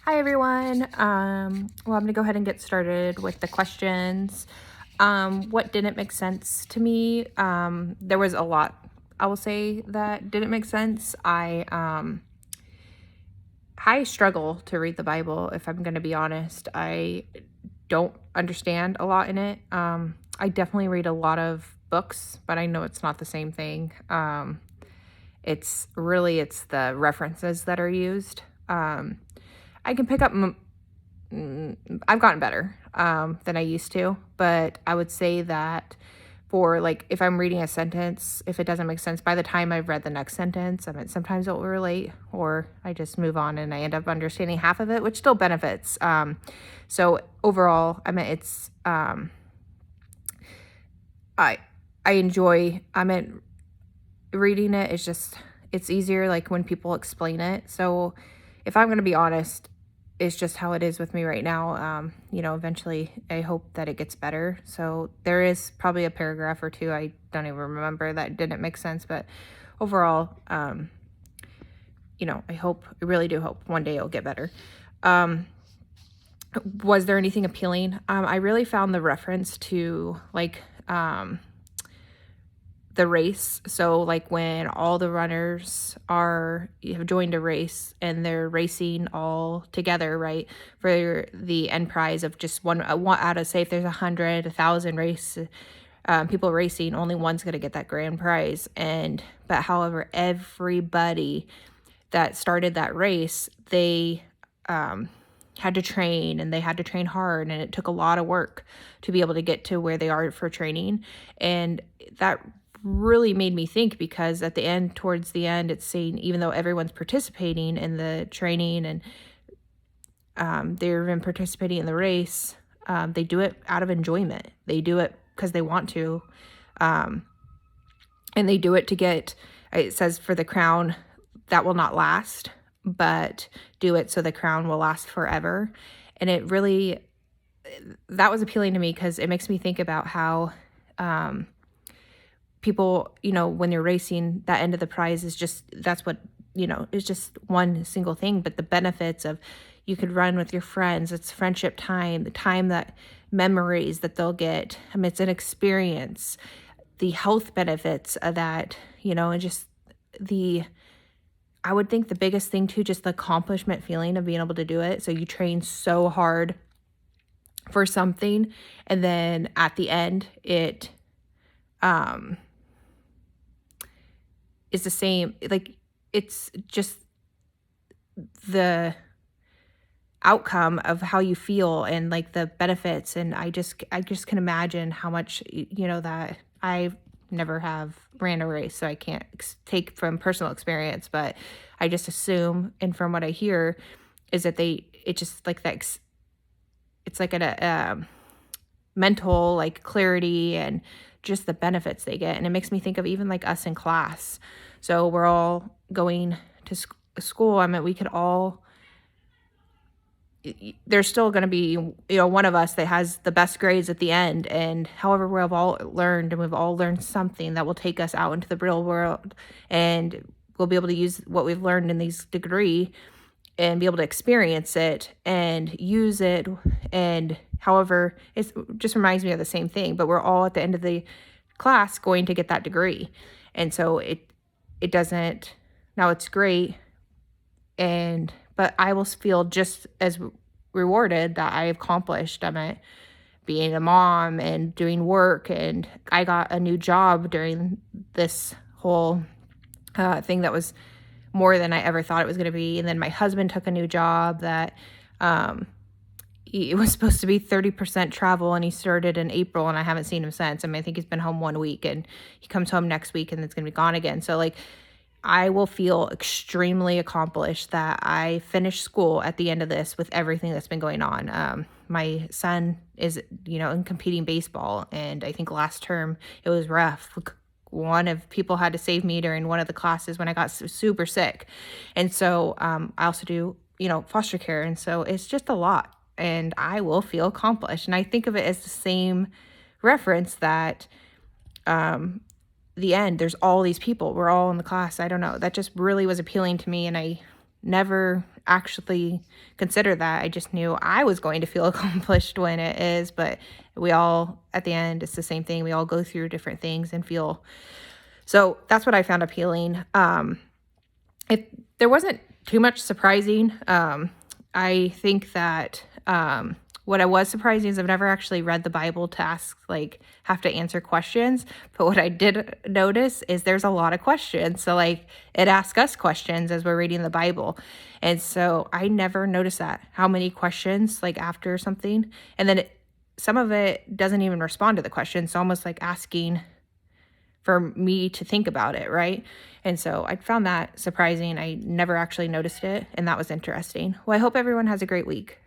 Hi everyone. Well, I'm gonna go ahead and get started with the questions. What didn't make sense to me? There was a lot, I will say, that didn't make sense. I struggle to read the Bible, if I'm gonna be honest. I don't understand a lot in it. I definitely read a lot of books, but I know it's not the same thing. It's the references that are used. I can pick up I've gotten better than I used to, but I would say that for like if I'm reading a sentence, if it doesn't make sense by the time I've read the next sentence, I mean sometimes it will relate, or I just move on and I end up understanding half of it, which still benefits. So overall, I mean I I enjoy. I mean reading it is just it's easier like when people explain it. So if I'm going to be honest, it's just how it is with me right now. Eventually I hope that it gets better. So there is probably a paragraph or two I don't even remember that didn't make sense, but overall, I really do hope one day it'll get better. Was there anything appealing? I really found the reference to the race. So like when all the runners have joined a race and they're racing all together, right, for the end prize of just one out of, say if there's 100,000 people racing, only one's going to get that grand prize. But however, everybody that started that race, they had to train, and they had to train hard, and it took a lot of work to be able to get to where they are for training. And that really made me think, because towards the end, it's saying even though everyone's participating in the training and they're even participating in the race, they do it out of enjoyment. They do it because they want to, and they do it to get, it says, for the crown that will not last, but do it so the crown will last forever. And that was appealing to me, because it makes me think about how people, when they're racing, that end of the prize is just, that's what, is just one single thing. But the benefits of, you could run with your friends, it's friendship time, the time, that memories that they'll get. I mean, it's an experience, the health benefits of that, and just I would think the biggest thing too, just the accomplishment feeling of being able to do it. So you train so hard for something, and then at the end, it is the same. Like, it's just the outcome of how you feel and like the benefits. And I just can imagine how much, that I never have ran a race, so I can't take from personal experience, but I just assume, and from what I hear, is that it just like that, it's like a mental like clarity and just the benefits they get. And it makes me think of even like us in class. So we're all going to school. I mean, we could all, there's still going to be, one of us that has the best grades at the end. And however, we've all learned something that will take us out into the real world, and we'll be able to use what we've learned in these degree and be able to experience it and use it. And however, it just reminds me of the same thing, but we're all at the end of the class going to get that degree. And so it doesn't, now it's great, but I will feel just as rewarded that I accomplished. I'm being a mom and doing work, and I got a new job during this whole thing that was more than I ever thought it was going to be. And then my husband took a new job that it was supposed to be 30% travel, and he started in April, and I haven't seen him since. I mean, I think he's been home 1 week, and he comes home next week, and it's going to be gone again. So like, I will feel extremely accomplished that I finished school at the end of this with everything that's been going on. My son is, in competing baseball, and I think last term it was rough. One of people had to save me during one of the classes when I got super sick. And so I also do, foster care. And so it's just a lot, and I will feel accomplished. And I think of it as the same reference that the end, there's all these people, we're all in the class. I don't know, that just really was appealing to me. And I never actually considered that. I just knew I was going to feel accomplished when it is, but we all, at the end, it's the same thing. We all go through different things and feel. So that's what I found appealing. If there wasn't too much surprising, I think that what I was surprising is I've never actually read the Bible to ask, like, have to answer questions. But what I did notice is there's a lot of questions. So, like, it asks us questions as we're reading the Bible. And so I never noticed that, how many questions, like, after something. And then some of it doesn't even respond to the question. It's almost like asking for me to think about it, right? And so I found that surprising. I never actually noticed it, and that was interesting. Well, I hope everyone has a great week.